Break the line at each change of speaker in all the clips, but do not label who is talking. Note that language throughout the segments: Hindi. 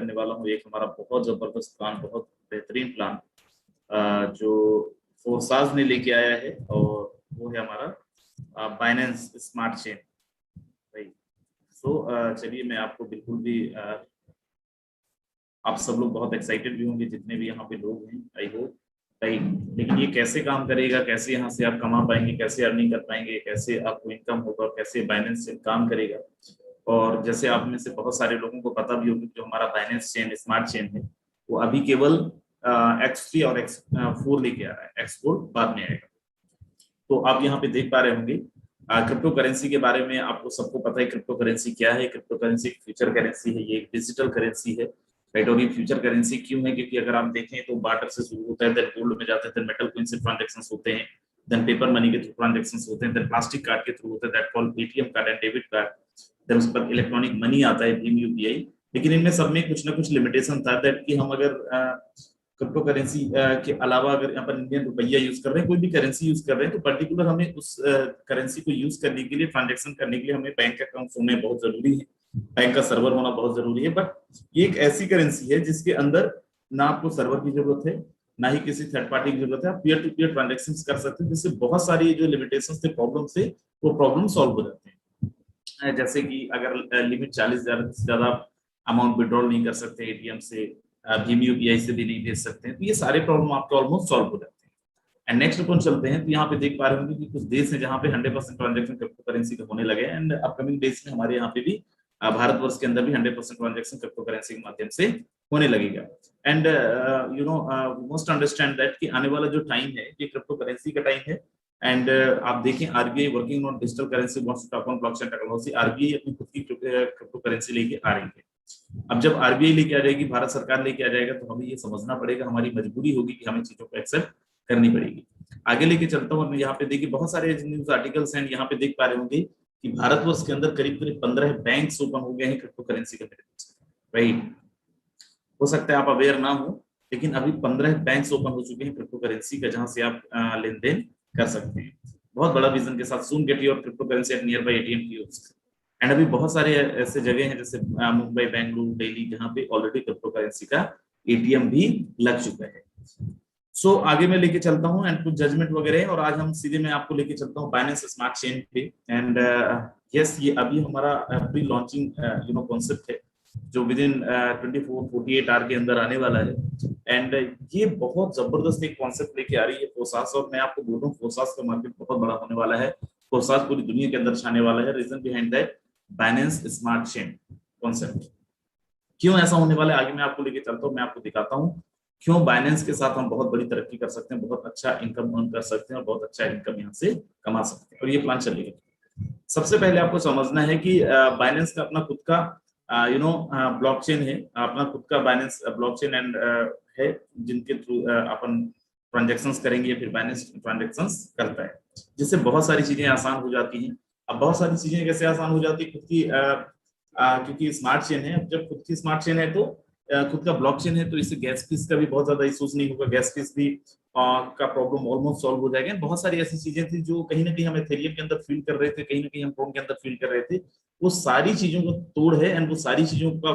करने वाला हूँ एक हमारा बहुत जबरदस्त प्लान, बहुत बेहतरीन प्लान जो फोर्साज ने लेके आया है, और वो है हमारा बाइनेंस स्मार्ट चेन। भाई चलिए मैं आपको बिल्कुल भी आप सब लोग बहुत एक्साइटेड भी होंगे जितने भी यहाँ पे लोग हैं, आई होप। राइट, लेकिन ये कैसे काम करेगा, कैसे यहाँ से आप कमा पाएंगे, कैसे अर्निंग कर पाएंगे, कैसे आपको इनकम होगा, कैसे बाइनेंस चेन काम करेगा। और जैसे आप में से बहुत सारे लोगों को पता भी होगा, जो हमारा बाइनेंस चेन स्मार्ट चेन है वो अभी केवल X3 और X4 लेके आ रहा है, X4 बाद में आएगा। तो आप यहाँ पे देख पा रहे होंगे क्रिप्टो करेंसी के बारे में। आपको सबको पता है क्रिप्टो करेंसी क्या है। क्रिप्टो करेंसी एक फ्यूचर करेंसी है, ये एक डिजिटल करेंसी है। राइट, और ये फ्यूचर करेंसी क्यों है? क्योंकि अगर आप देखें तो बार्टर से शुरू होता है, देन गोल्ड में जाते हैं, देन मेटल कॉइन से ट्रांजैक्शंस होते हैं, देन पेपर मनी के थ्रू ट्रांजैक्शंस होते हैं, देन प्लास्टिक कार्ड के थ्रू होते हैं, that called ATM card and debit card, then उस पर इलेक्ट्रॉनिक मनी आता है, भीम यूपीआई। लेकिन इनमें सब में कुछ ना कुछ लिमिटेशन था, दैट कि हम अगर क्रिप्टो करेंसी के अलावा अगर यहाँ पर इंडियन रुपया यूज कर रहे हैं, कोई भी करेंसी यूज कर रहे हैं, तो पर्टिकुलर हमें उस करेंसी को यूज करने के लिए, ट्रांजैक्शन करने के लिए हमें बैंक अकाउंट होने बहुत जरूरी है, बैंक का सर्वर होना बहुत जरूरी है। बट ये एक ऐसी करेंसी है जिसके अंदर ना आपको सर्वर की जरूरत है, ना ही किसी थर्ड पार्टी की जरूरत है। आप पीयर टू पीयर ट्रांजेक्शन कर सकते हैं, जिससे बहुत सारी जो लिमिटेशन थे, प्रॉब्लम थे, वो प्रॉब्लम सॉल्व हो जाते हैं। जैसे कि अगर लिमिट 40,000 से ज्यादा अमाउंट विड्रॉल नहीं कर सकते एटीएम से, भीम यूपीआई से भी नहीं भेज सकते हैं, तो ये सारे प्रॉब्लम आपके ऑलमोस्ट सॉल्व हो जाते हैं। एंड नेक्स्ट अपन चलते हैं, तो यहाँ पे देख पा रहे होंगे कि कुछ देश हैं जहाँ पे 100% ट्रांजेक्शन क्रिप्टो करेंसी के होने लगे हैं, एंड अपकमिंग डेज में हमारे यहाँ पे भी भारतवर्ष के अंदर भी 100% ट्रांजेक्शन क्रिप्टो करेंसी के माध्यम से होने लगेगा। And you know must understand that कि आने वाला जो टाइम है ये क्रिप्टो करेंसी का टाइम है। एंड आप देखें, RBI working on digital currency wants to top on blockchain technology. RBI अपनी खुद की क्रिप्टो करेंसी लेके आ रही है। अब जब आरबीआई लेके आ जाएगी, भारत सरकार लेके आ जाएगा, तो हमें ये समझना पड़ेगा, हमारी मजबूरी होगी कि हमें चीजों को एक्सेप्ट करनी पड़ेगी। आगे लेके चलता हूँ, यहाँ पे देखिए बहुत सारे न्यूज आर्टिकल्स हैं, यहाँ पे देख पा रहे होंगे कि भारतवर्ष के अंदर करीब करीब 15 बैंक ओपन हो गए हैं क्रिप्टो करेंसी के तहत। राइट, हो सकता है आप अवेयर ना हो, लेकिन अभी 15 बैंक ओपन हो चुके हैं क्रिप्टो करेंसी का, जहां से आप लेन देन कर सकते हैं बहुत बड़ा विजन के साथ। Soon get your crypto currency at nearby ATM kiosk. And अभी बहुत सारे ऐसे जगह हैं जैसे मुंबई, बेंगलुरु, दिल्ली, जहां पे ऑलरेडी क्रिप्टो करेंसी का एटीएम भी लग चुका है। सो आगे मैं लेके चलता हूँ एंड कुछ जजमेंट वगैरह, और आज हम सीधे मैं आपको लेके चलता हूँ बाइनेंस स्मार्ट चेन पे। एंड यस, ये अभी हमारा प्री लॉन्चिंग कॉन्सेप्ट है, जो विद इन 24-48 आवर के अंदर आने वाला है। एंड ये बहुत जबरदस्त एक कॉन्सेप्ट लेके आ रही है फोर्सास, और मैं आपको बोल रहा हूँ फोर्सास का मार्केट बहुत बड़ा होने वाला है, फोर्सास पूरी दुनिया के अंदर छाने वाला है। Reason behind that Binance smart chain concept. क्यों ऐसा होने वाला है, आगे मैं आपको लेके चलता हूँ, मैं आपको दिखाता हूँ क्यों बाइनेंस के साथ हम बहुत बड़ी तरक्की कर सकते हैं, बहुत अच्छा इनकम अर्न कर सकते हैं, और बहुत अच्छा इनकम यहाँ से कमा सकते हैं, और ये प्लान चलेगा। सबसे पहले आपको समझना है कि बाइनेंस का अपना खुद का ब्लॉकचेन है, अपना खुद का बाइनेंस ब्लॉकचेन एंड है, जिनके थ्रू अपन ट्रांजेक्शंस करेंगे, फिर बाइनेंस ट्रांजेक्शंस करता है, जिससे बहुत सारी चीजें आसान हो जाती हैं। अब बहुत सारी चीजें कैसे आसान हो जाती है? खुद की क्योंकि स्मार्ट चेन है। अब जब खुद की स्मार्ट चेन है, तो खुद का ब्लॉकचेन है, तो इससे गैस फीस का भी बहुत ज्यादा इश्यूज नहीं होगा, गैस फीस भी का प्रॉब्लम ऑलमोस्ट सॉल्व हो जाएगा। बहुत सारी ऐसी चीजें थी जो कहीं ना कहीं हम एथेरियम के अंदर फील कर रहे थे, कहीं ना कहीं हम ट्रोन के अंदर फील कर रहे थे, वो सारी चीजों को तोड़ है, एंड वो सारी चीजों का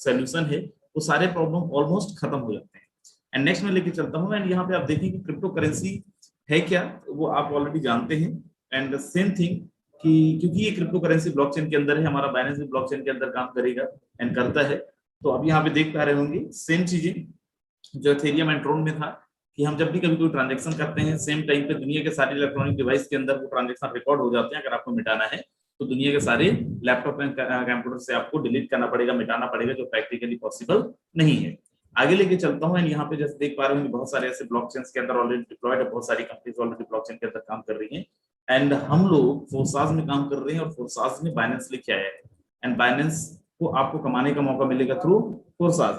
सोल्यूशन है, वो सारे प्रॉब्लम ऑलमोस्ट खत्म हो जाते हैं। एंड नेक्स्ट में लेके चलता हूँ, एंड यहाँ पे आप देखें कि क्रिप्टो करेंसी है क्या, वो आप ऑलरेडी जानते हैं। एंड सेम थिंग कि क्योंकि ये क्रिप्टो करेंसी ब्लॉकचेन के अंदर है, हमारा बाइनेंस भी ब्लॉकचेन के अंदर काम करेगा एंड करता है। तो अब यहाँ पे देख पा रहे होंगे सेम चीजें जो एथेरियम एंड ट्रोन में था, कि हम जब भी कभी कोई ट्रांजेक्शन करते हैं, सेम टाइम पे दुनिया के सारे इलेक्ट्रॉनिक डिवाइस के अंदर वो ट्रांजेक्शन रिकॉर्ड हो जाते हैं। अगर आपको मिटाना है तो दुनिया के सारे लैपटॉप एंड कंप्यूटर से आपको डिलीट करना पड़ेगा, मिटाना पड़ेगा, जो प्रैक्टिकली पॉसिबल नहीं है। आगे लेके चलता हूँ, एंड यहाँ पे जैसे देख पा रहे होंगे बहुत सारे ऐसे ब्लॉकचेन के अंदर ऑलरेडी डिप्लॉयड है, बहुत सारी कंपनीज ऑलरेडी ब्लॉकचेन के अंदर काम कर रही हैं, एंड हम लोग फोर्साज में काम कर रहे हैं, और फोर्साज ने बाइनेंस लेके आया है। एंड बाइनेंस को आपको कमाने का मौका मिलेगा through Forsage.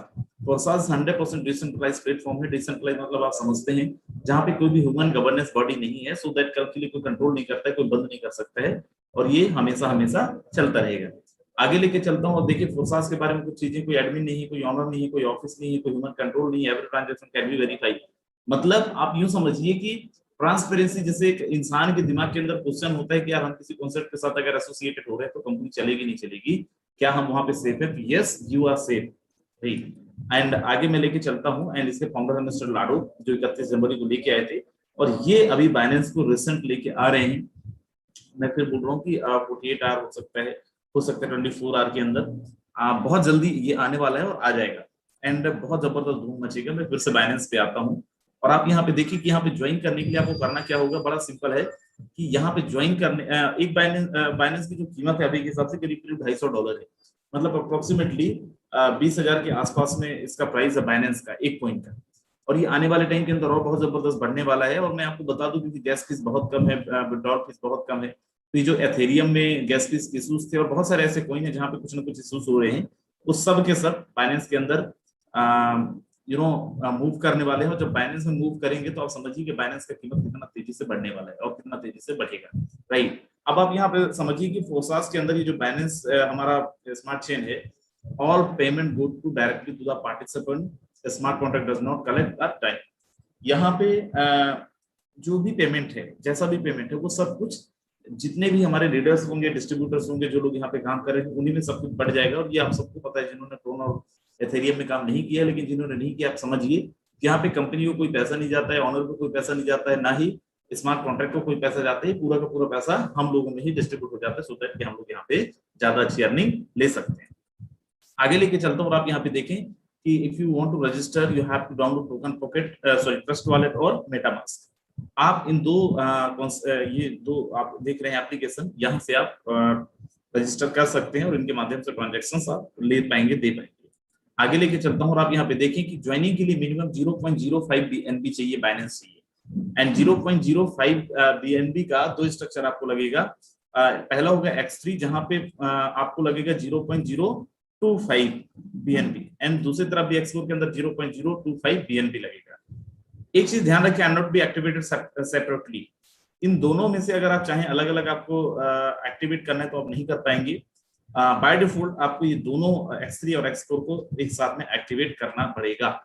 Forsage 100% decentralised platform है। डिसेंट्रलाइज मतलब आप समझते हैं, जहां पे कोई भी ह्यूमन गवर्नेंस बॉडी नहीं है, सो दैट कल के लिए कोई कंट्रोल नहीं करता है, कोई बंद नहीं कर सकता है, और ये हमेशा हमेशा चलता रहेगा। आगे लेके चलता हूँ, और देखिए फोर्साज के बारे में कुछ चीजें, कोई एडमिन नहीं है, कोई ऑनर नहीं है, कोई ऑफिस नहीं है, कोई ह्यूमन कंट्रोल नहीं है, every transaction can be verified. मतलब आप यूं समझिए कि ट्रांसपेरेंसी, जैसे एक इंसान के दिमाग के अंदर क्वेश्चन होता है कि यार हम किसी कॉन्सेप्ट के साथ अगर एसोसिएटेड हो रहे हैं तो कंपनी चलेगी नहीं चलेगी, क्या हम वहां पे सेफ है? तो yes, you are safe. And आगे मैं लेके चलता हूँ, एंड इसके फाउंडर है मिस्टर लाडो, जो 31 जनवरी को लेके आए थे, और ये अभी बाइनेंस को रिसेंट लेके आ रहे हैं। मैं फिर बोल रहा हूँ कि 48 आवर हो सकता है 24 आवर के अंदर, बहुत जल्दी ये आने वाला है और आ जाएगा, एंड बहुत जबरदस्त धूम मचेगा। मैं फिर से बाइनेंस पे आता हूँ, और आप यहाँ पे देखिए कि यहाँ पे ज्वाइन करने के लिए आपको करना क्या होगा, बड़ा सिंपल है कि यहाँ पे ज्वाइन करने एक बाइनेंस की जो कीमत है अभी के हिसाब से करीब करीब $250 है, मतलब अप्रोक्सीमेटली 20,000 के आसपास में इसका प्राइस है बाइनेंस का, एक पॉइंट का। और ये आने वाले टाइम के अंदर और बहुत जबरदस्त बढ़ने वाला है। और मैं आपको बता दूं क्योंकि गैस फीस बहुत कम है, विड्रॉल फीस बहुत कम है, तो ये जो एथेरियम में गैस फीस इशूज थे और बहुत सारे ऐसे कॉइन है जहाँ पे कुछ ना कुछ इशूज हो रहे हैं, उस सब के सब बाइनेंस के अंदर मूव करने वाले हैं। और जब बाइनेंस में मूव करेंगे तो आप समझिए कि बाइनेंस का कीमत कितना तेजी से बढ़ने वाला है और कितना तेजी से बढ़ेगा, राइट। अब आप यहाँ पे समझिए कि फोर्सास के अंदर ये जो बाइनेंस हमारा स्मार्ट चेन है, all payment go to directly to the participant, the smart contract does not collect at time। यहाँ पे जो भी पेमेंट है, जैसा भी पेमेंट है, वो सब कुछ जितने भी हमारे रीडर्स होंगे, डिस्ट्रीब्यूटर्स होंगे, जो लोग यहाँ पे काम कर रहे हैं, उन्हीं में सब कुछ बढ़ जाएगा। और ये आप सबको पता है जिन्होंने ट्रोन और एथेरियम में काम नहीं किया, लेकिन जिन्होंने नहीं किया आप समझिए कि यहाँ पे कंपनी को कोई पैसा नहीं जाता है, ऑनर को कोई पैसा नहीं जाता है, ना ही स्मार्ट कॉन्ट्रैक्ट को कोई पैसा जाता है, पूरा का पूरा पैसा हम लोगों में ही डिस्ट्रीब्यूट हो जाता है, सो दैट कि हम लोग यहाँ पे ज्यादा अच्छी अर्निंग ले सकते हैं। आगे लेके चलता हूँ और आप यहाँ पे देखें कि if you want to register you have to download token pocket, sorry trust wallet और मेटामास्क। आप इन दो ये दो आप देख रहे हैं एप्लीकेशन, यहाँ से आप रजिस्टर कर सकते हैं और इनके माध्यम से ट्रांजेक्शंस आप ले पाएंगे, दे पाएंगे। आगे लेके चलता हूँ और आप यहाँ पे देखें कि ज्वाइनिंग के लिए मिनिमम 0.05 BNB चाहिए, बाइनेंस चाहिए, एंड 0.05 BNB का दो स्ट्रक्चर आपको लगेगा। पहला होगा X3 जहां पे आपको लगेगा 0.025 BNB, एंड दूसरी तरफ भी X4 के अंदर 0.025 BNB लगेगा। एक चीज ध्यान रखें, नॉट बी एक्टिवेटेड सेपरेटली। इन दोनों में से अगर आप चाहें अलग अलग आपको एक्टिवेट करना है तो आप नहीं कर पाएंगे। बाय डिफॉल्ट आपको ये दोनों X3 और X4 को एक साथ में एक्टिवेट करना पड़ेगा।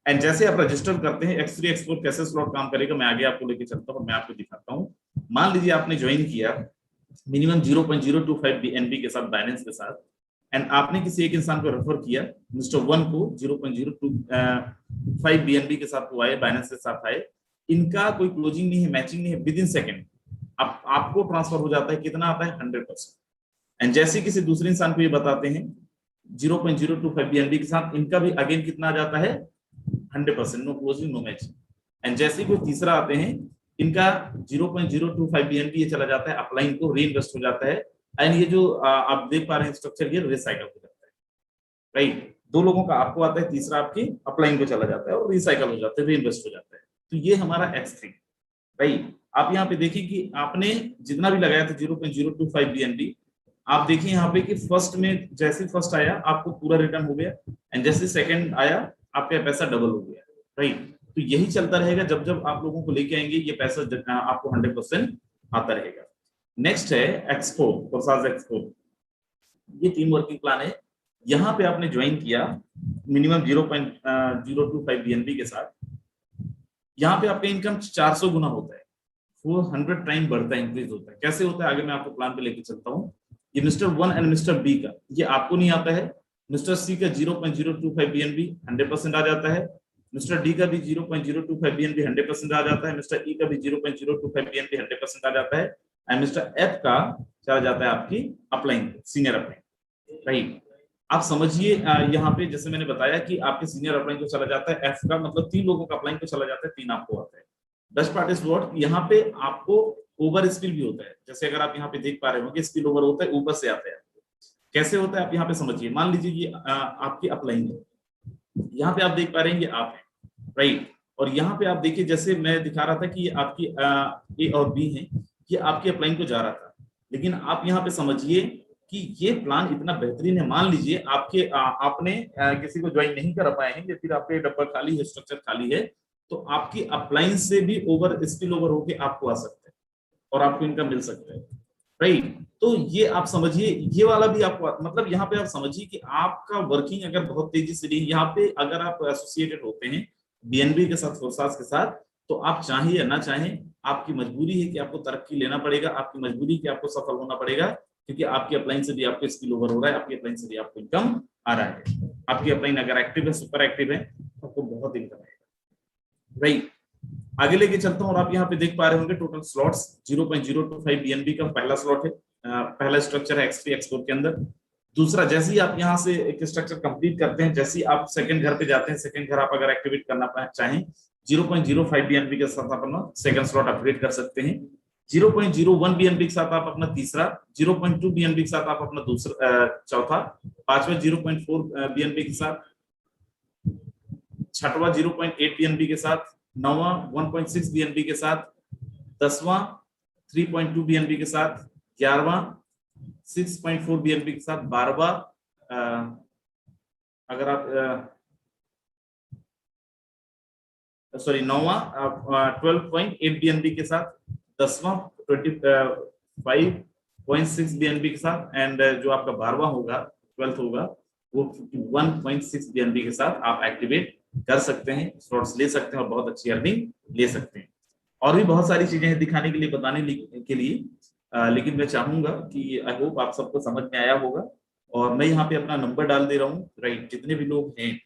एंड जैसे आप रजिस्टर करते हैं X3 X4 कैसे स्लॉट काम करेगा, मैं आगे आपको लेके चलता हूँ, मैं आपको दिखाता हूँ। मान लीजिए आपने ज्वाइन किया मिनिमम 0.025 BNB के साथ, बाइनेंस के साथ, एंड आपने किसी एक इंसान को रेफर किया, मिस्टर 1 को 0.025 BNB के साथ वो आए, बाइनेंस के साथ आए, इनका कोई क्लोजिंग नहीं है, मैचिंग नहीं है, विद इन सेकेंड आपको ट्रांसफर हो जाता है, कितना आता है 100%। एंड जैसे किसी दूसरे इंसान को ये बताते हैं 0.025 BNB के साथ, इनका भी अगेन कितना आ जाता है 100%, no closing no matching. And जैसे कोई तीसरा आते हैं, इनका 0.025 BNB ये चला जाता है अपलाइन को, री इन्वेस्ट हो जाता है, एंड ये जो आप देख पा रहे हैं स्ट्रक्चर, ये रिसाइकल हो जाता है, राइट। दो लोगों का आपको आता है, तीसरा आपकी अपलाइन को चला जाता है और रिसाइकल हो जाता है, री इन्वेस्ट हो जाता है। तो ये हमारा X3, राइट। आप यहाँ पे देखिए कि आपने जितना भी लगाया था 0.025 BNB, आप देखिए यहाँ पे कि फर्स्ट में जैसे फर्स्ट आया आपको पूरा रिटर्न हो गया, एंड जैसे सेकंड आया आपका पैसा डबल हो गया, राइट। तो यही चलता रहेगा, जब जब आप लोगों को लेके आएंगे ये पैसा आपको 100% आता रहेगा। नेक्स्ट है X4, फोर्सास X4। ये टीम वर्किंग प्लान है। यहाँ पे आपने ज्वाइन किया मिनिमम 0.025 BNB के साथ, यहाँ पे आपका इनकम 400 गुना होता है, 400 टाइम बढ़ता है, इंक्रीज होता है। कैसे होता है आगे मैं आपको प्लान पे लेके चलता हूँ। ये मिस्टर 1 एंड मिस्टर बी का ये आपको नहीं आता है, मिस्टर सी का 0.025 BNB 100% आ जाता है, मिस्टर डी का भी 0.025 BNB 100% आ जाता है, मिस्टर ई का भी 0.025 BNB 100% आ जाता है, एंड मिस्टर एफ का चला जाता है आपकी अपलाइन, सीनियर अपलाइन, राइट। आप समझिए यहाँ पे जैसे मैंने बताया कि आपके सीनियर अपलाइन को चला जाता है, एफ का मतलब 3 लोगों का अपलाइन को चला जाता है, 3 आपको आता है। बेस्ट पार्ट इज व्हाट, यहाँ पे आपको ओवर स्पिल भी होता है। जैसे अगर आप यहाँ पे देख पा रहे होंगे स्पिल ओवर होता है, ऊपर से आता है। कैसे होता है आप यहाँ पे समझिए। मान लीजिए ये आपकी अपलाइन है, यहाँ पे आप देख पा रहे हैं ये आप है, राइट। और यहाँ पे आप देखिए जैसे मैं दिखा रहा था कि ये आपकी ए और बी है, ये आपकी अपलाइन को जा रहा था, लेकिन आप यहाँ पे समझिए कि ये प्लान इतना बेहतरीन है। मान लीजिए आपके आपने किसी को ज्वाइन नहीं कर पाए हैं या फिर आपके डब्बा खाली है, स्ट्रक्चर खाली है, तो आपकी अपलाइन से भी ओवर स्पिल ओवर होके आपको आ सकता है और आपको इनकम मिल सकता है, राइट। तो ये आप समझिए, ये वाला भी आपको मतलब यहाँ पे आप समझिए कि आपका वर्किंग अगर बहुत तेजी से नहीं, यहाँ पे अगर आप एसोसिएटेड होते हैं BNB के साथ, फोर्सास के साथ, तो आप चाहे या ना चाहें आपकी मजबूरी है कि आपको तरक्की लेना पड़ेगा, आपकी मजबूरी कि आपको सफल होना पड़ेगा, क्योंकि आपकी अपलाइन से भी आपको स्किल ओवर हो रहा है, आपकी अपलाइन से भी आपको इनकम आ रहा है। आपकी अपलाइन अगर एक्टिव है, सुपर एक्टिव है, तो आपको बहुत इनकम है। राइट, आगे लेके चलता हूँ और आप यहाँ पे देख पा रहे होंगे टोटल स्लॉट्स 0.025 बीएनबी का पहला स्लॉट है, पहला स्ट्रक्चर है एक्स3 एक्स4 के अंदर। दूसरा, जैसे ही आप यहाँ से एक स्ट्रक्चर कंप्लीट करते हैं, जैसे ही आप सेकंड घर पे जाते हैं, सेकंड घर आप अगर एक्टिवेट करना चाहें 0.05 बीएनबी के साथ अपना सेकंड स्लॉट अपग्रेड कर सकते हैं। 0.01 बीएनबी के साथ आप अपना तीसरा, 0.2 बीएनबी के साथ आप अपना दूसरा चौथा, पांचवा 0.4 बीएनबी के साथ, छठवा 0.8 बीएनबी के साथ, नौवा 1.6 बीएनबी के साथ, 10वां 3.2 बीएनबी के साथ, 11वां 6.4 बीएनबी के साथ, 12वां अगर आप सॉरी 9वां 12.8 बीएनबी के साथ, 10वां 25.6 बीएनबी के साथ, एंड जो आपका 12वां होगा 12th होगा वो 1.6 बीएनबी के साथ आप एक्टिवेट कर सकते हैं, स्लॉट्स ले सकते हैं और बहुत अच्छी अर्निंग ले सकते हैं। और भी बहुत सारी चीजें हैं दिखाने के लिए, बताने के लिए, लेकिन मैं चाहूंगा कि आई होप आप सबको समझ में आया होगा। और मैं यहाँ पे अपना नंबर डाल दे रहा हूँ। राइट, जितने भी लोग हैं,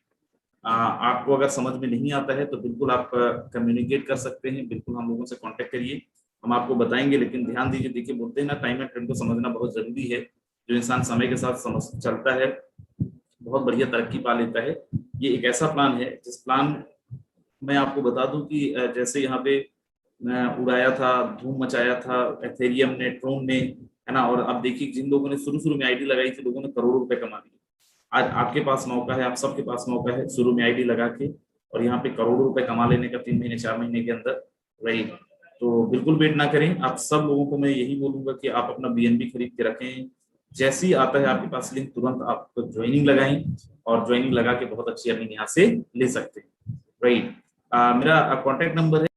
आपको अगर समझ में नहीं आता है तो बिल्कुल आप कम्युनिकेट कर सकते हैं, बिल्कुल हम लोगों से कांटेक्ट करिए, हम आपको बताएंगे। लेकिन ध्यान दीजिए, देखिए बोलते हैं ना, टाइम एंड ट्रेंड को समझना बहुत जरूरी है। जो इंसान समय के साथ समझ चलता है बहुत बढ़िया तरक्की पा लेता है। ये एक ऐसा प्लान है जिस प्लान मैं आपको बता दूं कि जैसे यहाँ पे उड़ाया था, धूम मचाया था एथेरियम ने, ट्रोन ने, है ना। और अब देखिए, जिन लोगों ने शुरू में आईडी लगाई थी, लोगों ने करोड़ों रुपए कमा लिए। आज आपके पास मौका है, आप सबके पास मौका है शुरू में आईडी लगा के और यहाँ पे करोड़ों रुपए कमा लेने का 3 महीने 4 महीने के अंदर। राइट, तो बिल्कुल वेट ना करें। आप सब लोगों को मैं यही बोलूंगा कि आप अपना बीएनबी खरीद के रखें, जैसे ही आता है आपके पास लिंक, तुरंत आप ज्वाइनिंग लगाएं और ज्वाइनिंग लगा के बहुत अच्छी अर्निंग यहाँ से ले सकते हैं। राइट, मेरा कॉन्टेक्ट नंबर है